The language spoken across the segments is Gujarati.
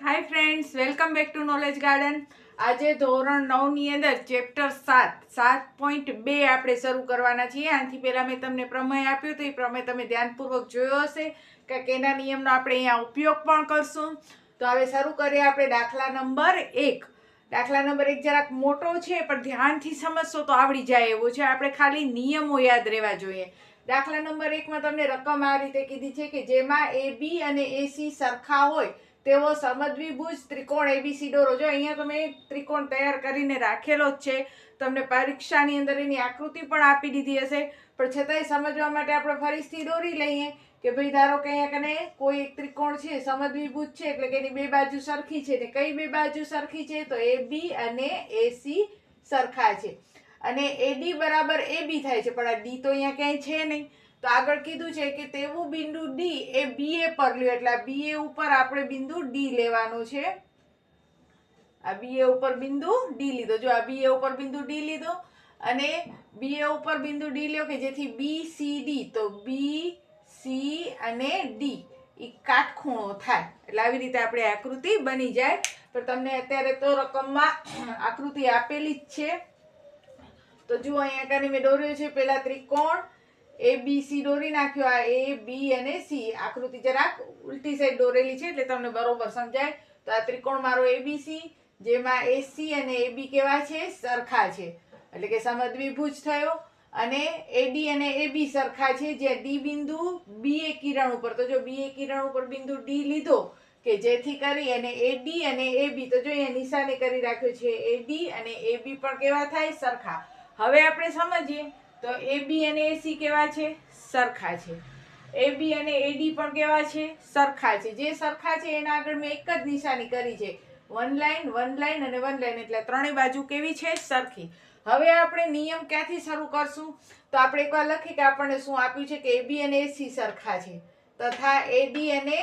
Hi friends, welcome back to Knowledge Garden. આજે ધોરણ 9 ની અંદર ચેપ્ટર 7.2 આપણે શરૂ કરવાના છીએ. આનાથી પહેલાં મેં તમને પ્રમેય આપ્યો તો એ પ્રમેય તમે ધ્યાનપૂર્વક જોયો હશે કે કેના નિયમનો આપણે અહીંયા ઉપયોગ પણ કરશું. તો હવે શરૂ કરીએ આપણે દાખલા નંબર 1. દાખલા નંબર 1 જરાક મોટો છે પણ ધ્યાનથી સમજશો તો આવડી જાય એવો છે. આપણે ખાલી નિયમો યાદ રહેવા જોઈએ. દાખલા નંબર 1માં તમને રકમ આ રીતે કીધી છે કે જેમાં AB અને AC સરખા હોય તેવો સમદ્વિભુજ ત્રિકોણ ABC દોરો. જો અહીંયા તમે ત્રિકોણ તૈયાર કરીને રાખેલો જ છે. તમને પરીક્ષાની અંદર એની આકૃતિ પણ આપી દીધી હશે, પણ છતાંય સમજવા માટે આપણે ફરીથી દોરી લઈએ કે ભાઈ ધારો કે અહીંયા કને કોઈ એક ત્રિકોણ છે, સમદ્વિભુજ છે, એટલે કે એની બે બાજુ સરખી છે. ને કઈ બે બાજુ સરખી છે? તો AB અને AC સરખા છે અને AD બરાબર AB થાય છે, પણ આ D તો અહીંયા ક્યાંય છે નહીં. તો આગળ કીધું છે કે તેવું બિંદુ D એ BA પર લ્યો, એટલે આ BA ઉપર આપણે બિંદુ D લેવાનું છે. આ BA ઉપર બિંદુ D લીધો. જો આ BA ઉપર બિંદુ D લીધો અને BA ઉપર બિંદુ D લ્યો કે જેથી BCD, તો BC અને D એ કાટખૂણો થાય. એટલે આવી રીતે આપણે આકૃતિ બની જાય. પણ તમને અત્યારે તો રકમમાં આકૃતિ આપેલી જ છે. તો જુઓ અહીંયા કને મેં દોર્યો છે પેલા ત્રિકોણ ABC દોરી નાખ્યો. આ A, B અને C આકૃતિ જરાક ઉલટી સાઈડ દોરેલી છે એટલે તમને બરોબર સમજાય. તો આ ત્રિકોણ મારો ABC, જેમાં AC અને AB કેવા છે? સરખા છે, એટલે કે સમદ્વિભુજ થયો. અને AD અને AB સરખા છે જ્યાં D બિંદુ BA કિરણ ઉપર. તો જો BA કિરણ ઉપર બિંદુ D લીધો કે જેથી કરી અને AD અને AB, તો જો અહીંયા નિશાની કરી રાખ્યો છે, AD અને AB પણ કેવા થાય? સરખા. હવે આપણે સમજીએ તો AB અને AC કેવા છે? સરખા છે. AB અને AD પણ કેવા છે? સરખા છે. જે સરખા છે એના આગળ મેં એક જ નિશાની કરી છે, વન લાઈન, વન લાઈન અને વન લાઈન, એટલે ત્રણેય બાજુ કેવી છે? સરખી. હવે આપણે નિયમ ક્યાંથી શરૂ કરશું? તો આપણે એકવાર લખી કે આપણને શું આપ્યું છે કે AB અને AC સરખા છે તથા AD અને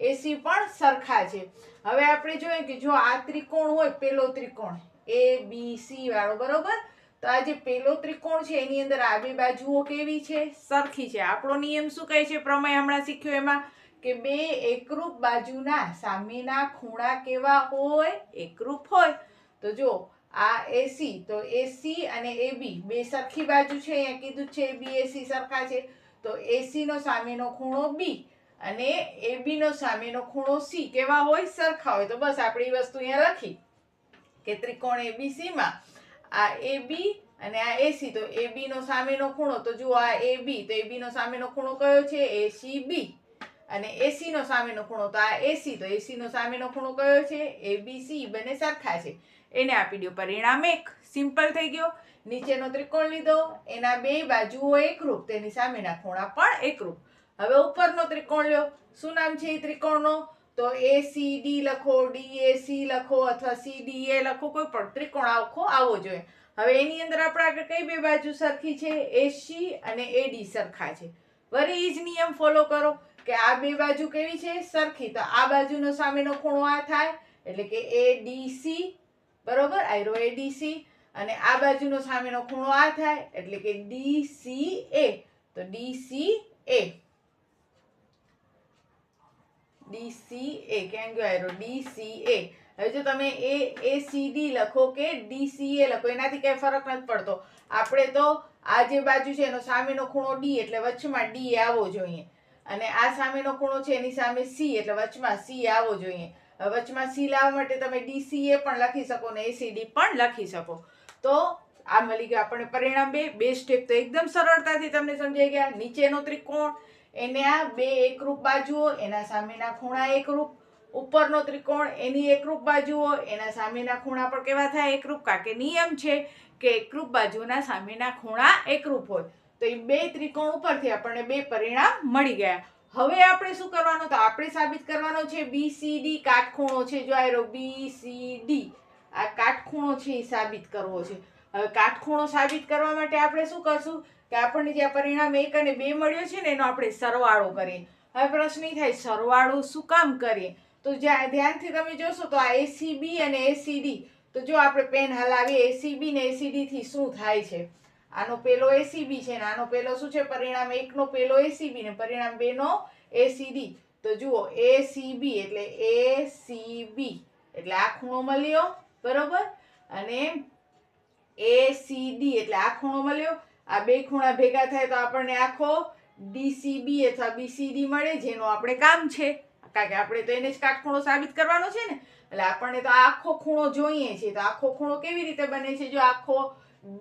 AC પણ સરખા છે. હવે આપણે જોઈએ કે જો આ ત્રિકોણ હોય, પેલો ત્રિકોણ ABC વાળો, બરોબર? તો આ જે પેલો ત્રિકોણ છે એની અંદર આ બે બાજુઓ કેવી છે? સરખી છે. આપણો નિયમ શું કહે છે? પ્રમેય હમણાં શીખ્યો એમાં કે બે એકરૂપ બાજુના સામેના ખૂણા કેવા હોય? એકરૂપ હોય. તો જો આ AC, તો AC અને AB બે સરખી બાજુ છે. અહીંયા કીધું છે BAC સરખા છે. તો AC નો સામેનો ખૂણો B અને AB નો સામેનો ખૂણો C કેવા હોય? સરખા હોય. તો બસ આપણે એ વસ્તુ અહીંયા લખી કે ત્રિકોણ ABC માં આ AB અને આ AC, તો AB નો સામેનો ખૂણો, તો જુઓ આ AB, તો AB નો સામેનો ખૂણો કયો છે? ACB. અને AC નો સામેનો ખૂણો, તો આ AC, તો AC નો સામેનો ખૂણો કયો છે? ABC. બંને સરખા છે. એને આપી દો પરિણામ 1. સિમ્પલ થઈ ગયો. નીચેનો ત્રિકોણ લીધો, એના બે બાજુઓ એકરૂપ, તેની સામેના ખૂણા પણ એકરૂપ. હવે ઉપરનો ત્રિકોણ લ્યો. શું નામ છે એ ત્રિકોણનો? તો ACD લખો, DAC લખો અથવા CDA લખો, કોઈ પણ ત્રિકોણ આખો આવો જોઈએ. હવે એની અંદર આપણે આગળ કઈ બે બાજુ સરખી છે? AC અને AD સરખા છે. વળી એ જ નિયમ ફોલો કરો કે આ બે બાજુ કેવી છે? સરખી. તો આ બાજુનો સામેનો ખૂણો આ થાય, એટલે કે ADC, બરોબર? આયરો ADC. અને આ બાજુનો સામેનો ખૂણો આ થાય, એટલે કે DCA. તો DCA, ક્યાં ગયો આયરો? DCA. હવે જો તમે ACD લખો કે DCA લખો, એનાથી કઈ ફરક નથી પડતો. આપણે તો આ જે બાજુ છે એનો સામેનો ખૂણો D, એટલે વચમાં D આવવો જોઈએ. અને આ સામેનો ખૂણો છે એની સામે C, એટલે વચમાં C આવવો જોઈએ. વચમાં C લાવવા માટે તમે DCA પણ લખી શકો ને ACD પણ લખી શકો. તો આ મળી ગયું આપણને પરિણામ 2. બે સ્ટેપ તો એકદમ સરળતાથી તમને સમજાઈ ગયા. નીચેનો ત્રિકોણ, એને આ બે એકરૂપ બાજુઓ, એના સામેના ખૂણા એકરૂપ. ઉપરનો ત્રિકોણ, એની એકરૂપ બાજુઓ, એના સામેના ખૂણા પણ કેવા થાય? એકરૂપ. કારણ કે નિયમ છે કે એકરૂપ બાજુના સામેના ખૂણા એકરૂપ હોય. તો એ બે ત્રિકોણ ઉપરથી આપણને બે પરિણામ મળી ગયા. હવે આપણે શું કરવાનું? તો આપણે સાબિત કરવાનો છે BCD કાટખૂણો છે. જો આયરો BCD, આ કાટખૂણો છે એ સાબિત કરવો છે. હવે કાટખૂણો સાબિત કરવા માટે આપણે શું કરશું કે આપણને જે પરિણામ 1 અને 2 મળ્યો છે ને એનો આપણે સરવાળો કરીએ. હવે પ્રશ્ન એ થાય સરવાળો શું કામ કરીએ? તો ધ્યાનથી તમે જોશો તો આ ACB અને ACD, તો જો આપણે પેન હલાવીએ ACB ને ACD થી શું થાય છે? આનો પેલો ACB છે ને આનો પેલો શું છે? પરિણામ 1 નો પેલો ACB ને પરિણામ 2 નો ACD. તો જુઓ ACB એટલે ACB એટલે આ ખૂણો મળ્યો, બરોબર, અને ACD એટલે આ ખૂણો મળ્યો. આ બે ખૂણા ભેગા થાય તો આપણને આખો DCB અથવા BCD મળે, જેનું આપણે કામ છે, કારણ કે આપણે તો એને જ કાટખૂણો સાબિત કરવાનો છે ને. એટલે આપણને તો આખો ખૂણો જોઈએ છે. તો આખો ખૂણો કેવી રીતે બને છે? જો આખો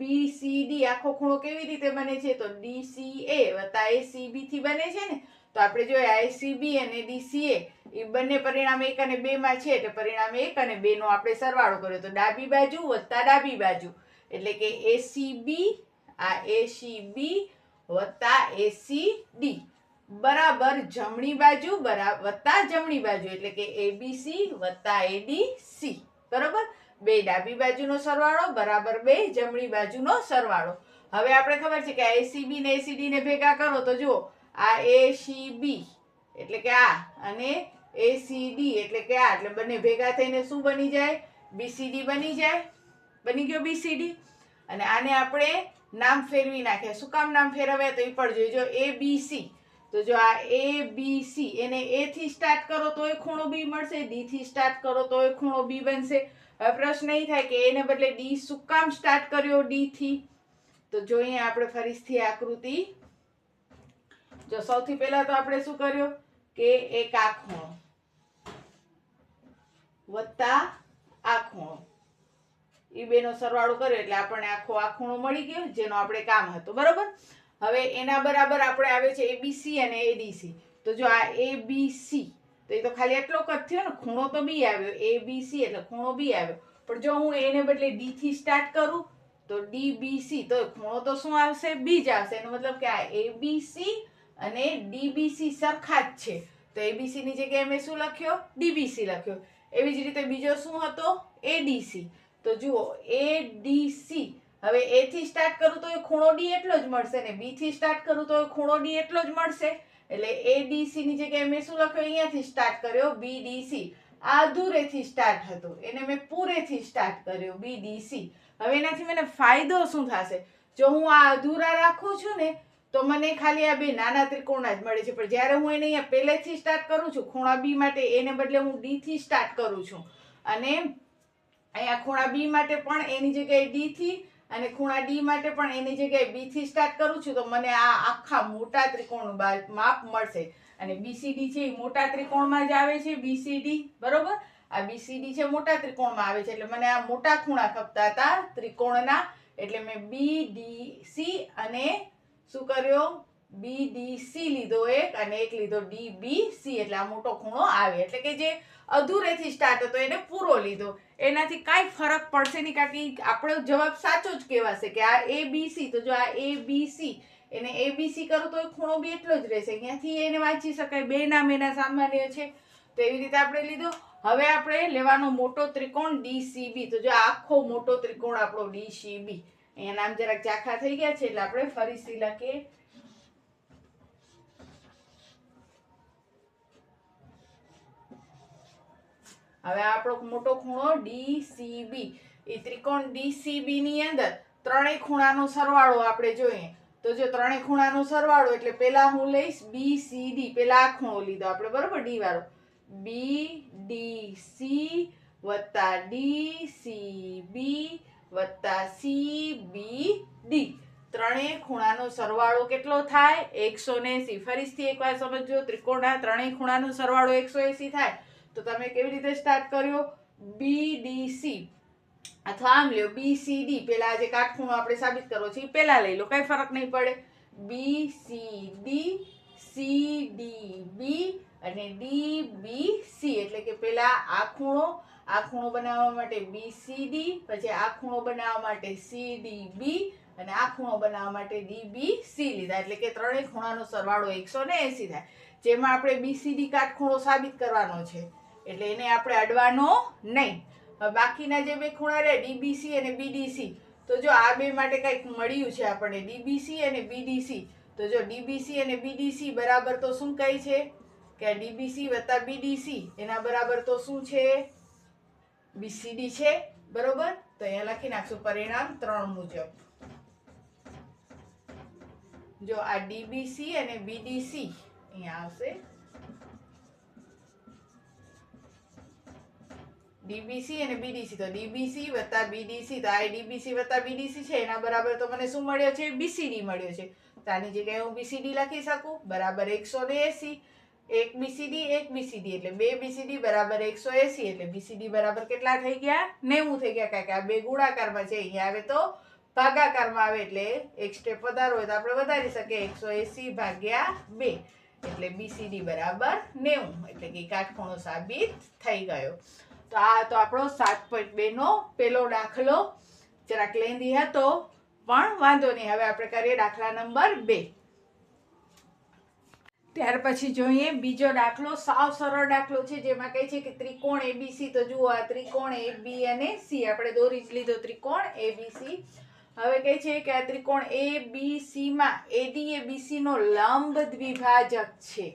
BCD આખો ખૂણો કેવી રીતે બને છે? તો DCA વત્તા ACB થી બને છે ને. તો આપણે જોઈએ ACB અને DCA એ બંને પરિણામ 1 અને 2 માં છે, એટલે પરિણામ 1 અને 2 નો આપણે સરવાળો કર્યો તો ડાબી બાજુ વત્તા ડાબી બાજુ, એટલે કે ACB આ ACB વત્તા ACD બરાબર જમણી બાજુ વત્તા જમણી બાજુ, એટલે કે ABC વત્તા ADC, બરાબર. બે ડાબી બાજુનો સરવાળો બરાબર બે જમણી બાજુનો સરવાળો. હવે આપણે ખબર છે કે ACB ને ACD ને ભેગા કરો તો જુઓ આ ACB એટલે કે આ અને ACD એટલે કે આ, એટલે બંને ભેગા થઈને શું બની જાય? BCD બની જાય. બની ગયો BCD. અને આને આપણે નામ ફેરવી નાખ્યા. શું કામ નામ ફેરવ્યા? તો એ પણ જોઈજો. ABC તો જો આ ABC એને A થી સ્ટાર્ટ કરો તો એ ખૂણો B મળશે, D થી સ્ટાર્ટ કરો તો એ ખૂણો B બનશે. હવે પ્રશ્ન એ થાય કે એને બદલે D શું કામ સ્ટાર્ટ કર્યો D થી? તો જોઈએ આપણે ફરીથી આકૃતિ. જો સૌથી પહેલા તો આપણે શું કર્યું કે એક આ ખૂણો વત્તા આ ખૂણો એ બેનો સરવાળો કર્યો એટલે આપણને આખો આ ખૂણો મળી ગયો, જેનો આપણે કામ હતું, બરોબર. હવે એના બરાબર આપણે આવે છે ABC અને ADC. તો જો આ ABC તો એ તો ખાલી એટલો જ થયો ને, ખૂણો તો B આવ્યો, ABC એટલે ખૂણો B આવ્યો. પણ જો હું એને બદલે D થી સ્ટાર્ટ કરું તો DBC તો ખૂણો તો શું આવશે? B જ આવશે. એનો મતલબ કે આ ABC અને DBC સરખા જ છે. તો ABC ની જગ્યાએ મેં શું લખ્યો? DBC લખ્યો. એવી જ રીતે બીજો શું હતો? ADC. તો જુઓ ADC હવે A થી સ્ટાર્ટ કરું તો એ ખૂણો D એટલો જ મળશે ને, B થી સ્ટાર્ટ કરું તો એ ખૂણો D એટલો જ મળશે. એટલે ADC ની જગ્યાએ મેં શું લખ્યો? અહીંયાથી સ્ટાર્ટ કર્યો BDC. આ અધૂરેથી સ્ટાર્ટ હતો, એને મેં પૂરેથી સ્ટાર્ટ કર્યો BDC. હવે એનાથી મને ફાયદો શું થશે? જો હું આ અધૂરા રાખું છું ને તો મને ખાલી આ બે નાના ત્રિકોણ જ મળે છે. પણ જ્યારે હું એને અહીંયા પહેલેથી સ્ટાર્ટ કરું છું ખૂણા B માટે, એને બદલે હું D થી સ્ટાર્ટ કરું છું, અને અહીંયા ખૂણા B માટે પણ એની જગ્યાએ D થી અને ખૂણા D માટે પણ એની જગ્યાએ B થી સ્ટાર્ટ કરું છું, તો મને આ આખા મોટા ત્રિકોણનું માપ મળશે. અને BCD છે એ મોટા ત્રિકોણમાં જ આવે છે, BCD, બરોબર. આ BCD છે મોટા ત્રિકોણમાં આવે છે, એટલે મને આ મોટા ખૂણા ખપતા હતા ત્રિકોણના, એટલે મેં BDC અને શું કર્યો? BDC લીધો એક અને એક લીધો DBC, એટલે આ મોટો ખૂણો આવે. એટલે કે જે અધૂરેથી સ્ટાર્ટ હતો એને પૂરો લીધો. એનાથી કાંઈ ફરક પડશે નહીં, કારણ કે આપણો જવાબ સાચો જ કહેવાશે કે આ ABC. તો જો આ ABC એને ABC કરું તો એ ખૂણો બી એટલો જ રહેશે. અહીંયાથી એને વાંચી શકાય, બે નામ એના સામાન્ય છે. તો એવી રીતે આપણે લીધો. હવે આપણે લેવાનો મોટો ત્રિકોણ DCB. તો જો આખો મોટો ત્રિકોણ આપણો DCB. અહીંયા નામ જરાક ઝાંખા થઈ ગયા છે એટલે આપણે ફરીથી લખીએ. હવે આપણો મોટો ખૂણો DCB. એ ત્રિકોણ DCB ની અંદર ત્રણેય ખૂણાનો સરવાળો આપણે જોઈએ. તો જો ત્રણેય ખૂણાનો સરવાળો એટલે પહેલા હું લઈશ BCD. પહેલા આ ખૂણો લીધો આપણે, બરોબર, D વાળો. BDC વત્તા DCB વત્તા CBD. ત્રણેય ખૂણાનો સરવાળો કેટલો થાય? 180. ફરીથી એકવાર સમજો, ત્રિકોણના ત્રણેય ખૂણાનો સરવાળો 180 થાય. તો તમે કેવી રીતે સ્ટાર્ટ કર્યો? BDC અથવા આમ લ્યો BCD. પેલા જે કાટખૂણો આપણે સાબિત કરવો છે એ પેલા લઈ લો, કઈ ફરક નહીં પડે. BCD CDB અને DBC, એટલે કે પેલા આ ખૂણો બનાવવા માટે BCD, પછી આ ખૂણો બનાવવા માટે CDB અને આ ખૂણો બનાવવા માટે DBC લીધા. એટલે કે ત્રણેય ખૂણાનો સરવાળો 180 થાય. જેમાં આપણે BCD કાટખૂણો સાબિત કરવાનો છે એટલે એને આપણે અડવાનો નહીં. બાકીના જે બે ખૂણા રહે DBC અને BDC, તો જો આ બે માટે કંઈક મળ્યું છે આપણને DBC અને BDC. તો જો DBC અને BDC બરાબર તો શું કહે છે કે DBC વત્તા BDC એના બરાબર તો શું છે? BCD છે, બરોબર. તો અહીંયા લખી નાખશું પરિણામ 3 મુજબ. જો આ DBC અને BDC અહીંયા આવશે. ડીબીસી અને બીડીસી, તો ડીબીસી વત્તા બીડીસી, તો આ ડીબીસી વત્તા બીડીસી છે એના બરાબર તો મને શું મળ્યો છે? બીસીડી મળ્યો છે. તો આની જગ્યાએ હું બીસીડી લખી શકું બરાબર 180. એક બીસીડી એટલે 2 બીસીડી બરાબર 180. એટલે બીસીડી બરાબર કેટલા થઈ ગયા? 90 થઈ ગયા, કારણ કે આ બે ગુણાકારમાં છે. અહીંયા આવે તો ભાગાકારમાં આવે, એટલે એક સ્ટેપ વધારો હોય તો આપણે વધારી શકીએ. 180 ભાગ્યા 2 એટલે બીસીડી બરાબર 90, એટલે કે કાટખૂણો સાબિત થઈ ગયો. તો આ તો આપણો 7.2 નો પેલો દાખલો. જરાક લેન્ધી હતો પણ વાંધો નહીં. હવે આપણે કરીએ દાખલા નંબર 2. ત્યાર પછી જોઈએ બીજો દાખલો. સાવ સરળ દાખલો છે, જેમાં કહે છે કે ત્રિકોણ એબીસી. તો જુઓ, આ ત્રિકોણ એ બી અને સી આપણે દોરી જ લીધો, ત્રિકોણ એબીસી. હવે કહે છે કે આ ત્રિકોણ એબીસી માં એડી એ બીસી નો લંબ દ્વિભાજક છે.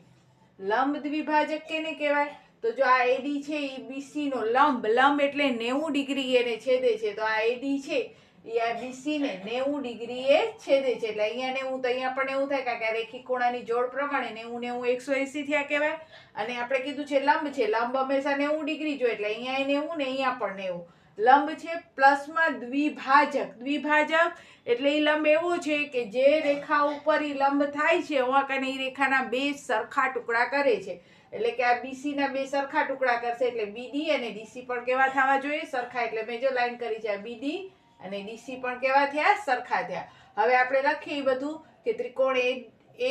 લંબ દ્વિભાજક કેને કહેવાય? તો જો આ એડી છે એ બીસી નો લંબ, લંબ એટલે 90 ડિગ્રી એને છેદે છે. તો આ એડી છે એ આ બીસી ને 90 ડિગ્રી એ છેદે છે. એટલે અહીંયા 90 તો અહીંયા પણ એવું થાય, કારણ કે આ રેખી ખૂણાની જોડ પ્રમાણે 90 180 થયા કહેવાય. અને આપણે કીધું છે લંબ છે, લંબ હંમેશા 90 ડિગ્રી જોઈએ, એટલે અહીંયા 90 ને અહીંયા પણ 90. લંબ છે પ્લસમાં દ્વિભાજક. દ્વિભાજક એટલે એ લંબ એવો છે કે જે રેખા ઉપર એ લંબ થાય છે અને એ રેખાના બે સરખા ટુકડા કરે છે. એટલે કે આ બીસી ના બે સરખા ટુકડા કરશે, એટલે બીડી અને ડીસી પણ કેવા થવા જોઈએ? સરખા. એટલે મેં જો લાઈન કરી છે, બીડી અને ડીસી પણ કેવા થયા? સરખા થયા. હવે આપણે લખીએ બધું કે ત્રિકોણ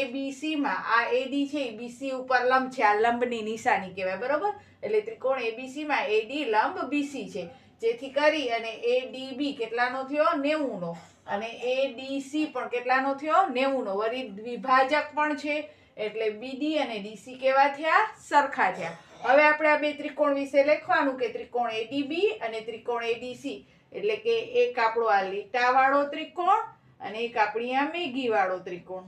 એબીસી માં આ એડી છે એ બીસી ઉપર લંબ છે, આ લંબની નિશાની કહેવાય, બરોબર? એટલે ત્રિકોણ એબીસી માં એડી લંબ બીસી છે, જેથી કરી અને એડીબી કેટલાનો થયો? 90 નો. અને એડીસી પણ કેટલાનો થયો? 90 નો. વળી દ્વિભાજક પણ છે, એટલે બીડી અને ડીસી કેવા થયા? સરખા થયા. હવે આપણે આ બે ત્રિકોણ વિશે લખવાનું કે ત્રિકોણ એડીબી અને ત્રિકોણ એડીસી. એટલે કે એક આપણો આ લીટાવાળો ત્રિકોણ અને એક આપણી આ મેઘીવાળો ત્રિકોણ,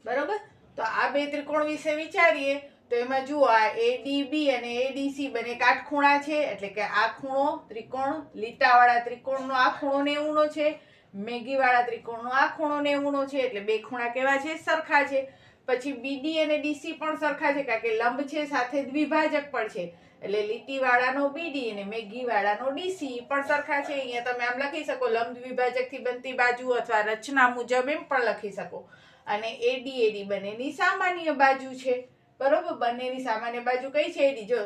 બરોબર? તો આ બે ત્રિકોણ વિશે વિચારીએ તો એમાં જુઓ, આ એડીબી અને એડીસી બંને કાટખૂણા છે, એટલે કે આ ખૂણો ત્રિકોણ લીટાવાળા ત્રિકોણનો આ ખૂણો 90 નો છે, મેઘીવાળા ત્રિકોણનો આ ખૂણો 90 નો છે, એટલે બે ખૂણા કેવા છે? સરખા છે. પછી બીડી અને ડીસી પણ સરખા છે, કારણ કે લંબ છે સાથે દ્વિભાજક પણ છે, એટલે લીટીવાળાનો બીડી અને મેઘીવાળાનો ડીસી પણ સરખા છે. અહીંયા તમે આમ લખી શકો, લંબ દ્વિભાજકથી બનતી બાજુ અથવા રચના મુજબ એમ પણ લખી શકો. અને એડી બંનેની સામાન્ય બાજુ છે, બરોબર? બંનેની સામાન્ય બાજુ કઈ છે? એડી. જો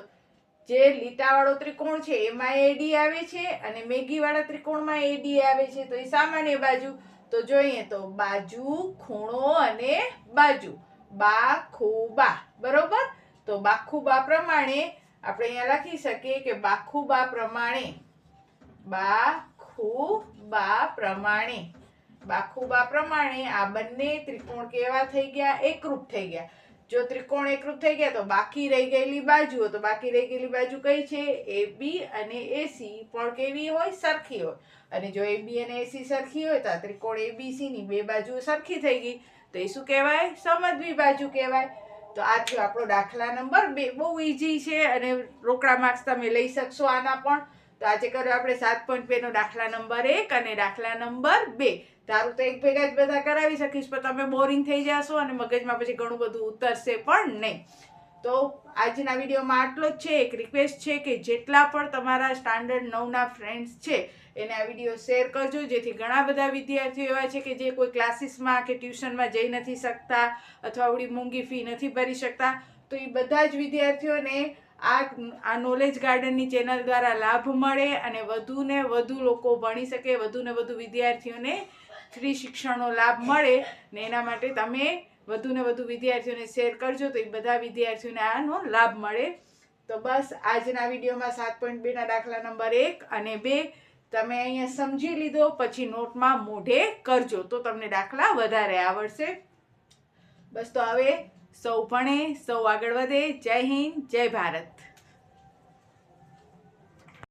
જે લીટાવાળો ત્રિકોણ છે એમાં એડી આવે છે અને મેઘીવાળા ત્રિકોણમાં એડી આવે છે, તો એ સામાન્ય બાજુ. તો જોઈએ તો બાજુ, ખૂણો અને બાજુ, બાખુબા, બરોબર? તો બાખુબા પ્રમાણે આપણે અહીંયા લખી શકીએ કે બાખુબા પ્રમાણે આ બંને ત્રિકોણ કેવા થઈ ગયા? એકરૂપ થઈ ગયા. જો ત્રિકોણ એકરૂપ થઈ ગયા તો બાકી રહી ગયેલી બાજુઓ, તો બાકી રહી ગયેલી બાજુ કઈ છે? એબી અને એસી પણ કેવી હોય? સરખી હોય. અને જો એબી અને એસી સરખી હોય તો આ ત્રિકોણ એબીસી ની બે બાજુ સરખી થઈ ગઈ, તો એ શું કહેવાય? સમદ્વિબાજુ કહેવાય. તો આ થયો આપણો દાખલા નંબર 2. બહુ ઈઝી છે અને રોકડા માર્ક્સ તમે લઈ શકશો આના પણ. તો આજે કર્યો આપણે 7.2 નો દાખલા નંબર 1 અને દાખલા નંબર 2. તારું તો એક ભેગા જ બધા કરાવી શકીશ, પણ તમે બોરિંગ થઈ જશો અને મગજમાં પછી ઘણું બધું ઉતરશે પણ નહીં. તો આજના વિડીયોમાં આટલો જ છે. એક રિક્વેસ્ટ છે કે જેટલા પણ તમારા સ્ટાન્ડર્ડ 9ના ફ્રેન્ડ્સ છે એને આ વિડીયો શેર કરજો, જેથી ઘણા બધા વિદ્યાર્થીઓ એવા છે કે જે કોઈ ક્લાસીસમાં કે ટ્યુશનમાં જઈ નથી શકતા અથવા આવડી મોંઘી ફી નથી ભરી શકતા. તો એ બધા જ વિદ્યાર્થીઓને આ નોલેજ ગાર્ડનની ચેનલ દ્વારા લાભ મળે અને વધુને વધુ લોકો ભણી શકે, વધુને વધુ વિદ્યાર્થીઓને ફ્રી શિક્ષણનો લાભ મળે. ને એના માટે તમે વધુને વધુ વિદ્યાર્થીઓને શેર કરજો, તો એ બધા વિદ્યાર્થીઓને આનો લાભ મળે. તો બસ આજના વિડીયોમાં 7.2ના દાખલા નંબર 1 અને 2 તમે અહીંયા સમજી લીધો, પછી નોટમાં મોઢે કરજો તો તમને દાખલા વધારે આવડશે. બસ તો હવે સૌ ભણે, સૌ આગળ વધે. જય હિન્દ, જય ભારત.